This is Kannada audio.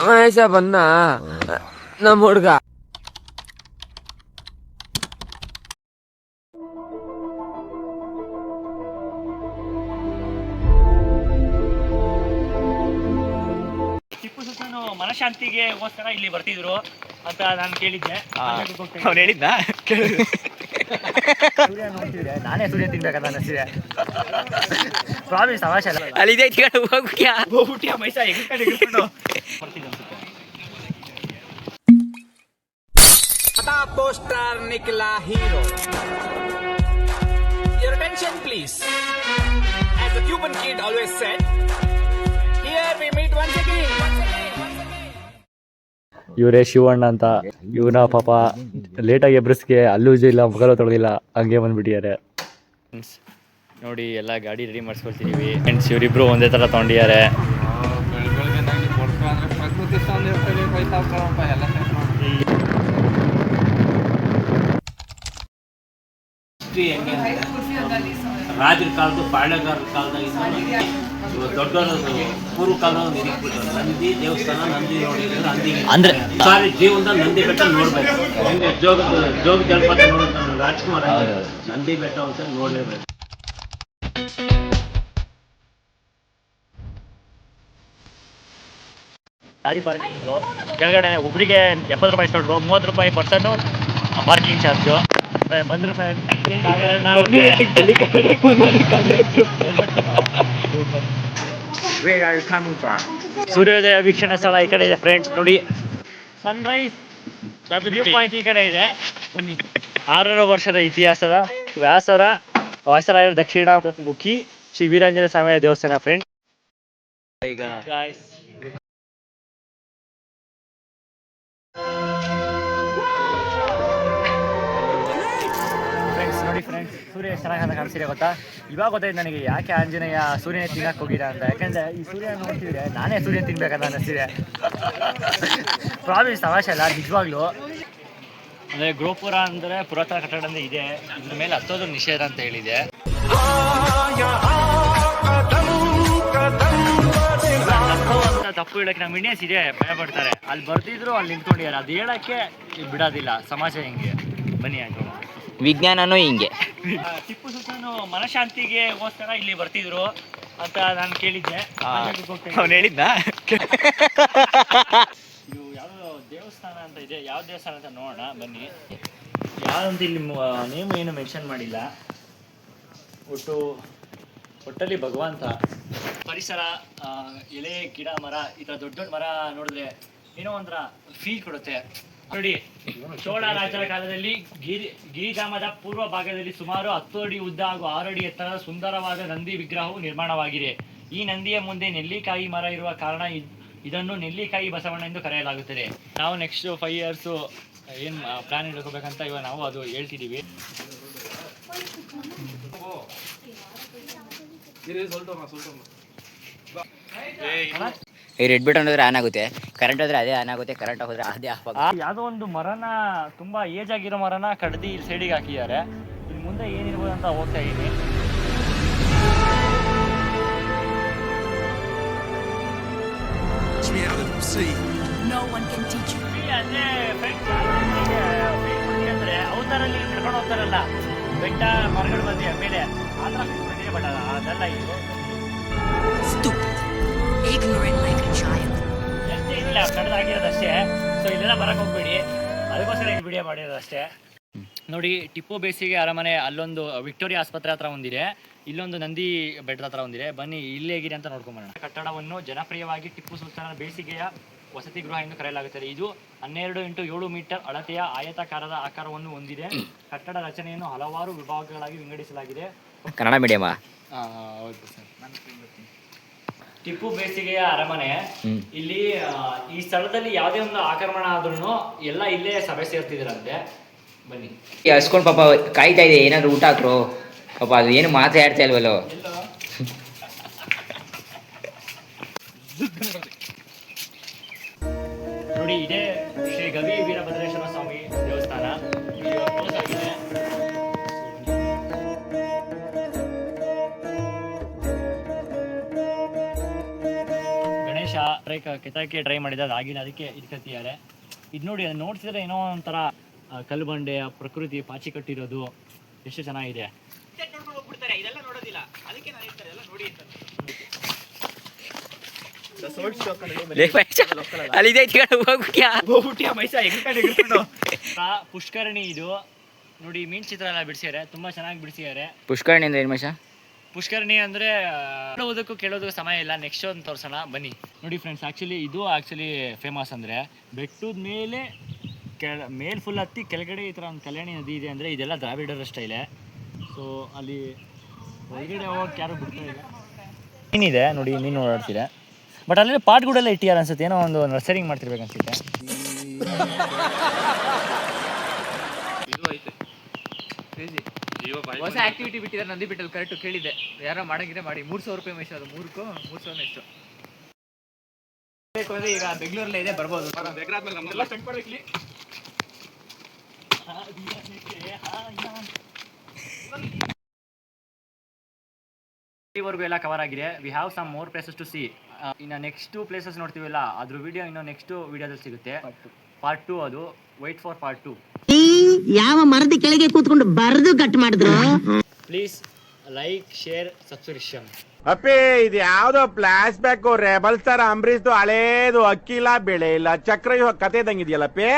ಮಹೇಶ ಬಂದ ನಮ್ಮ ಹುಡ್ಗ. ಟಿಪ್ಪು ಸುಲ್ತಾನ್ ಮನಶಾಂತಿಗೆಗೋಸ್ಕರ ಇಲ್ಲಿ ಬರ್ತಿದ್ರು ಅಂತ ನಾನು ಕೇಳಿದ್ದೆ. ಅವ್ನು ಹೇಳಿದ್ದ ಸೂರ್ಯ ನೋಡ್ತಿದ್ರೆ ನಾನೇ ಸೂರ್ಯ ತಿನ್ಬೇಕಂತ ಅನ್ನಿಸ್ತಿದೆ. ಪ್ರಾಮಿಸ್ ತಮಾಷೆ ಅಲ್ಲ. ಅಲ್ಲಿದೆ ಹೋಗ್ಬಿಟ್ಯಾ ಮೈಸಾ ಎಗ್ಕೊಂಡು ಬರ್ತಿದ್ದೆ ಅನ್ಸುತ್ತೆ. पोस्टर निकला hero. Your attention please. As the Cuban kid always said, here we meet once again. ಇವರೇ ಶಿವಣ್ಣ ಅಂತ. ಇವನ ಪಾಪ ಲೇಟಾಗಿ ಎಬ್ರಿಸ್ಗೆ ಅಲ್ಲೂ ಇಲ್ಲ, ಮಗಲು ತೊಳೆದಿಲ್ಲ, ಹಂಗೆ ಬಂದ್ಬಿಟ್ಟಿದ್ದಾರೆ. ನೋಡಿ ಎಲ್ಲ ಗಾಡಿ ರೆಡಿ ಮಾಡಿಸ್ಕೊಳ್ತಿದೀವಿ. ಫ್ರೆಂಡ್ಸ್ ಇವರಿಬ್ರು ಒಂದೇ ಥರ ತೊಗೊಂಡಿದ್ದಾರೆ. ರಾಜರ ಕಾಲದ ಪಾಳ್ಯಗಾರರ ಕಾಲದಾಗಿಂದ ದೊಡ್ಡವರು ಪೂರ್ವ ಕಾಲದಾಗ ನಿರೀಕ್ಷಿಬಿಟ್ಟು ನಂದಿ ದೇವಸ್ಥಾನ ನಂದಿ ನೋಡಿ ಅಂದ್ರೆ ಸಾರಿ ಜೀವನದಲ್ಲಿ ನಂದಿ ಬೆಟ್ಟ ನೋಡ್ಬೇಕು. ಹೆಂಗೆ ಜೋಗ ಜಲಪಾತ ನೋಡ್ತಾನೆ ರಾಜ್ಕುಮಾರ್, ನಂದಿ ಬೆಟ್ಟ ಅಂತ ನೋಡಲೇಬೇಕು. ಕೆಳಗಡೆ ಒಬ್ಬರಿಗೆ 70 ರೂಪಾಯಿ ಇಸ್ಕೊಂಡ್ರು, 30 ರೂಪಾಯಿ ಪರ್ಸನ್ನು ಪಾರ್ಕಿಂಗ್ ಚಾರ್ಜು, 1 ರೂಪಾಯಿ. ಸೂರ್ಯೋದಯ ವೀಕ್ಷಣೆ ಸ್ಥಳ ಈ ಕಡೆ ಇದೆ ಫ್ರೆಂಡ್ಸ್. ನೋಡಿ ಸನ್ರೈಸ್ ವ್ಯೂ ಪಾಯಿಂಟ್ ಈ ಕಡೆ ಇದೆ. 600 ವರ್ಷದ ಇತಿಹಾಸದ ವ್ಯಾಸರಾಯರ ದಕ್ಷಿಣ ಮುಖಿ ಶ್ರೀ ವೀರಾಂಜನೇಯ ಸ್ವಾಮಿಯ ದೇವಸ್ಥಾನ ಫ್ರೆಂಡ್ಸ್. ಈಗ ನೋಡಿ ಫ್ರೆಂಡ್ಸ್, ಸೂರ್ಯ ಎಷ್ಟು ಚೆನ್ನಾಗಿ ಕಾಣಿಸ್ತಿದೆ ಗೊತ್ತಾ? ಇವಾಗ ಗೊತ್ತಾಯ್ತು ನನಗೆ ಯಾಕೆ ಆಂಜನೇಯ ಸೂರ್ಯನೇ ತಿನ್ನಕ್ಕೆ ಹೋಗಿರ ಅಂತ. ಯಾಕಂದರೆ ಈ ಸೂರ್ಯ ನೋಡ್ತಿದ್ರೆ ನಾನೇ ಸೂರ್ಯ ತಿನ್ಬೇಕಂತ ಅನ್ನಿಸ್ತಿದೆ. ಪ್ರಾಮಿಸ್ ತಮಾಷೆ ಅಲ್ಲ, ನಿಜವಾಗ್ಲೂ. ಅಂದರೆ ಗೋಪುರ ಅಂದರೆ ಪುರಾತನ ಕಟ್ಟಡ ಅಂದರೆ ಇದೆ, ಇದ್ರ ಮೇಲೆ ಹತ್ತೋದು ನಿಷೇಧ ಅಂತ ಹೇಳಿದೆ. ತಪ್ಪು ಹೇಳಕ್ಕೆ ನಮ್ಮ ಇಂಡಿಯನ್ಸ್ ಇದೆ ಭಯ ಪಡ್ತಾರೆ. ಅಲ್ಲಿ ಬರ್ತಿದ್ರು ಅಲ್ಲಿ ನಿಂತ್ಕೊಂಡಿದ್ದಾರೆ, ಅದು ಹೇಳಕ್ಕೆ ಬಿಡೋದಿಲ್ಲ. ಸಮಾಜ ಹಿಂಗೆ. ಬನ್ನಿ ಆಯ್ತು. ವಿಜ್ಞಾನನೂ ಹಿಂಗೆ. ಟಿಪ್ಪು ಸುಲ್ತಾನ್ ಮನಶಾಂತಿಗೆಗೋಸ್ಕರ ಇಲ್ಲಿ ಬರ್ತಿದ್ರು ಅಂತ ನಾನು ಕೇಳಿದ್ದೆ. ಅವ್ನು ಹೇಳಿದ್ದ ಇದು ಯಾವುದೋ ದೇವಸ್ಥಾನ ಅಂತ ಇದೆ, ಯಾವ ದೇವಸ್ಥಾನ ಅಂತ ನೋಡೋಣ ಬನ್ನಿ. ಯಾವಂತ ಇಲ್ಲಿ ನೇಮ್ ಏನು ಮೆನ್ಷನ್ ಮಾಡಿಲ್ಲ. ಒಟ್ಟಲ್ಲಿ ಭಗವಂತ, ಪರಿಸರ, ಎಲೆ, ಗಿಡ, ಮರ, ಈ ಥರ ದೊಡ್ಡ ದೊಡ್ಡ ಮರ ನೋಡಿದ್ರೆ ಏನೋ ಒಂಥರ ಫೀಲ್ ಕೊಡುತ್ತೆ. ನೋಡಿ, ಚೋಳ ರಾಜರ ಕಾಲದಲ್ಲಿ ಗಿರಿಧಾಮದ ಪೂರ್ವ ಭಾಗದಲ್ಲಿ ಸುಮಾರು 10 ಅಡಿ ಉದ್ದ ಹಾಗೂ 6 ಅಡಿ ಎತ್ತರದ ಸುಂದರವಾದ ನಂದಿ ವಿಗ್ರಹವು ನಿರ್ಮಾಣವಾಗಿದೆ. ಈ ನಂದಿಯ ಮುಂದೆ ನೆಲ್ಲಿಕಾಯಿ ಮರ ಇರುವ ಕಾರಣ ಇದನ್ನು ನೆಲ್ಲಿಕಾಯಿ ಬಸವಣ್ಣ ಎಂದು ಕರೆಯಲಾಗುತ್ತದೆ. ನಾವು ನೆಕ್ಸ್ಟ್ 5 ಇಯರ್ಸು ಏನು ಪ್ಲಾನ್ ಇಟ್ಕೋಬೇಕಂತ ಇವಾಗ ನಾವು ಅದು ಹೇಳ್ತಿದ್ದೀವಿ. ಈ ರೆಡ್ ಬಟನ್ ಹೋದ್ರೆ ಆನ್ ಆಗುತ್ತೆ, ಕರೆಂಟ್ ಹೋದ್ರೆ ಅದೇ ಆನ್ ಆಗುತ್ತೆ, ಕರೆಂಟ್ ಹೋದ್ರೆ ಅದೇ ಆಫ್ ಆಗುತ್ತೆ. ಯಾವುದೋ ಒಂದು ಮರನ, ತುಂಬಾ ಏಜ್ ಆಗಿರೋ ಮರನ ಕಡ್ದು ಇಲ್ಲಿ ಸೈಡಿಗೆ ಹಾಕಿದ್ದಾರೆ. ಇಲ್ಲಿ ಮುಂದೆ ಏನಿರ್ಬೋದು ಅಂತ ಹೋಗ್ತಾ ಇದ್ದೀನಿ. ಅಂದ್ರೆ ಅವತಾರಲ್ಲಿ ನಡ್ಕೊಂಡು ಹೋಗ್ತಾರಲ್ಲ ಬೆಟ್ಟ ಮರಗಳ ಮಧ್ಯೆ ಮೇಲೆ, ಆ ಥರ ಬಂದಿದೆ. ಬಟ್ ಅದೆಲ್ಲ ಇದು ಎಷ್ಟೇ ಇಲ್ಲ, ಕಡ್ದಾಗಿರೋದಷ್ಟೇ. ಸೊ ಇಲ್ಲೆಲ್ಲ ಬರಕ್ಕೆ ಹೋಗ್ಬೇಡಿ, ಅದಕ್ಕೋಸ್ಕರ ಈ ವಿಡಿಯೋ ಮಾಡಿರೋದಷ್ಟೇ. ನೋಡಿ, ಟಿಪ್ಪು ಬೇಸಿಗೆ ಅರಮನೆ ಅಲ್ಲೊಂದು ವಿಕ್ಟೋರಿಯಾ ಆಸ್ಪತ್ರೆ ಹತ್ರ ಒಂದಿದೆ, ಇಲ್ಲೊಂದು ನಂದಿ ಬೆಟ್ಟದ ಹತ್ರ ಒಂದಿದೆ. ಬನ್ನಿ ಇಲ್ಲಿ ಹೇಗಿದೆ ಅಂತ ನೋಡ್ಕೊಂಬರೋಣ. ಕಟ್ಟಡವನ್ನು ಜನಪ್ರಿಯವಾಗಿ ಟಿಪ್ಪು ಸುಲ್ತಾನರ ಬೇಸಿಗೆಯ ವಸತಿ ಗೃಹ ಎಂದು ಕರೆಯಲಾಗುತ್ತದೆ. ಇದು 12 × 7 ಮೀಟರ್ ಅಳತೆಯ ಆಯತಾಕಾರದ ಆಕಾರವನ್ನು ಹೊಂದಿದೆ. ಕಟ್ಟಡ ರಚನೆಯನ್ನು ಹಲವಾರು ವಿಭಾಗಗಳಾಗಿ ವಿಂಗಡಿಸಲಾಗಿದೆ. ಕನ್ನಡ ಮೀಡಿಯಮಾ? ಹೌದು ಸರ್. ಟಿಪ್ಪು ಬೇಸಿಗೆಯ ಅರಮನೆ. ಇಲ್ಲಿ ಈ ಸ್ಥಳದಲ್ಲಿ ಯಾವುದೇ ಒಂದು ಆಕ್ರಮಣ ಆದ್ರೂ ಎಲ್ಲ ಇಲ್ಲೇ ಸಭೆ ಸೇರ್ತಿದ್ರಂತೆ. ಬನ್ನಿ. ಹಸ್ಕೊಂಡು ಪಾಪ ಕಾಯ್ತಾ ಇದೆ, ಏನಾದ್ರು ಊಟ ಹಾಕ್ರು ಪಾಪ. ಅದು ಏನು ಮಾತಾಡ್ತಾ ಇಲ್ವಲ್ಲೋ. ನೋಡಿ, ಇದೇ ಶ್ರೀ ಗವಿ ವೀರಭದ್ರೇಶ್ವರ ಸ್ವಾಮಿ ದೇವಸ್ಥಾನ. ಗಣೇಶ ಕೆತ್ತಕ್ಕೆ ಟ್ರೈ ಮಾಡಿದ, ಅದಾಗಿಲ್ಲ, ಅದಕ್ಕೆ ಇದು ಕತ್ತಿದ್ದಾರೆ. ಇದು ನೋಡಿ, ಅದು ನೋಡ್ತಿದ್ರೆ ಏನೋ ಒಂಥರ ಕಲ್ಲು ಬಂಡೆ, ಪ್ರಕೃತಿ ಪಾಚಿ ಕಟ್ಟಿರೋದು ಎಷ್ಟು ಚೆನ್ನಾಗಿದೆ. ಇದೆಲ್ಲ ನೋಡೋದಿಲ್ಲ, ಅದಕ್ಕೆ ನಾನು ಹೇಳ್ತಾರೆ ಎಲ್ಲ ನೋಡಿ ಅಂತ. ಪುಷ್ಕರಣಿ ಇದು ನೋಡಿ, ಮೀನ್ ಚಿತ್ರ ಎಲ್ಲ ಬಿಡಿಸಿದ್ದಾರೆ, ತುಂಬಾ ಚೆನ್ನಾಗಿ ಬಿಡಿಸಿದ್ದಾರೆ. ಪುಷ್ಕರಣಿ ಅಂದ್ರೆ ಏನು ಮಚ್ಚ? ಪುಷ್ಕರಣಿ ಅಂದ್ರೆ ನೋಡೋದಕ್ಕೂ ಕೇಳೋದಕ್ಕೂ ಸಮಯ ಇಲ್ಲ, ನೆಕ್ಸ್ಟ್ ಒಂದು ತೋರ್ಸೋಣ ಬನ್ನಿ. ನೋಡಿ ಫ್ರೆಂಡ್ಸ್, ಆಕ್ಚುಲಿ ಫೇಮಸ್ ಅಂದ್ರೆ ಬೆಟ್ಟದ ಮೇಲೆ ಮೇಲ್ ಫುಲ್ ಹತ್ತಿ ಕೆಳಗಡೆ ಈ ಥರ ಒಂದು ಕಲ್ಯಾಣಿ ನದಿ ಇದೆ. ಅಂದರೆ ಇದೆಲ್ಲ ದ್ರಾವಿಡರ ಸ್ಟೈಲೇ. ಸೊ ಅಲ್ಲಿ ಒಳಗಡೆ ಹೋಗಕ್ಕೆ ಯಾರು ಬಿಡ್ತಾ ಇಲ್ಲ. ಮೀನಿದೆ ನೋಡಿ, ಮೀನು ಓಡಾಡ್ತಿದೆ. ಬಟ್ ಅಲ್ಲಿ ಪಾಟ್ಗಳೆಲ್ಲ ಇಟ್ಟಿದ್ದಾರೆ ಅನ್ಸುತ್ತೆ, ಏನೋ ಒಂದು ನರ್ಸರಿಂಗ್ ಮಾಡ್ತಿರ್ಬೇಕು ಅನ್ಸುತ್ತೆ. ಹೊಸ ಆಕ್ಟಿವಿಟಿ ಬಿಟ್ಟಿದ್ದಾರೆ ನಂದಿ ಬೆಟ್ಟಲ್ಲಿ. ಕರೆಕ್ಟ್ ಕೇಳಿದೆ, ಯಾರೋ ಮಾಡಂಗಿದ್ರೆ ಮಾಡಿ. 300 ರೂಪಾಯಿ ಮೈಸೂರು, ಅದು 300 ಎಷ್ಟು ಬೇಕು ಅಂದ್ರೆ ಈಗ ಬೆಂಗಳೂರಲ್ಲೇ ಇದೆ, ಬರ್ಬೋದು. ಇಲ್ಲಿವರೆಗೂ ಎಲ್ಲ ಕವರ್ ಆಗಿದೆ. We have some more places to see. ಇನ್ನು ನೆಕ್ಸ್ಟ್ ಪ್ಲೇಸಸ್ ನೋಡ್ತೀವಲ್ಲ, ಅದ್ರ ವಿಡಿಯೋ ಇನ್ನು ನೆಕ್ಸ್ಟ್ ವಿಡಿಯೋದಲ್ಲಿ ಸಿಗುತ್ತೆ. ಪಾರ್ಟ್ 2 ಅದು. Wait for part 2. ಯಾವ ಮರದ ಕೆಳಗೆ ಕೂತ್ಕೊಂಡು ಬರೆದು ಕಟ್ ಮಾಡಿದ್ರು. Please like, share, subscription. ಅಪ್ಪೇ, ಇದು ಯಾವ್ದೋ ಫ್ಲಾಶ್ ಬ್ಯಾಕ್ ರೆಬಲ್ ಸ್ಟಾರ್ ಅಂಬರೀಶ್ದು ಹಳೇದು, ಅಕ್ಕಿಲ್ಲ ಬೆಳೆ ಇಲ್ಲ ಚಕ್ರ ಕತೆ ಇದ್ದಂಗಿದೆಯಲ್ಲಪ್ಪೇ.